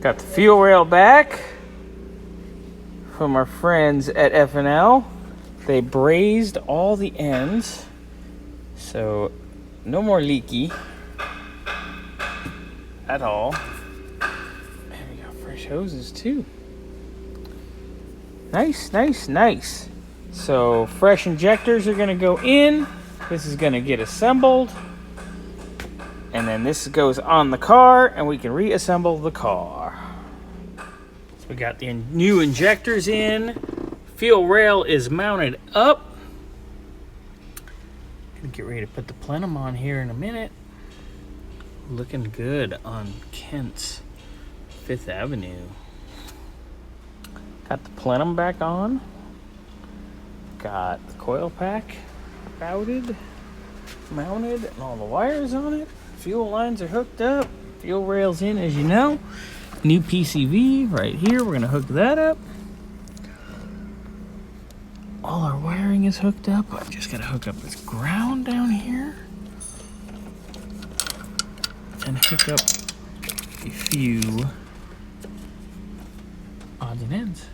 Got the fuel rail back from our friends at F&L. They braised all the ends, so no more leaky at all. And we got fresh hoses too. Nice, nice, nice. So fresh injectors are gonna go in. This is gonna get assembled. And then this goes on the car and we can reassemble the car. So we got the new injectors in. Fuel rail is mounted up. Gonna get ready to put the plenum on here in a minute. Looking good on Kent's 5th Avenue. Got the plenum back on. Got the coil pack routed, mounted, and all the wires on it. Fuel lines are hooked up. Fuel rails in, as you know. New PCV right here. We're gonna hook that up. All our wiring is hooked up. I just gotta hook up this ground down here and hook up a few odds and ends.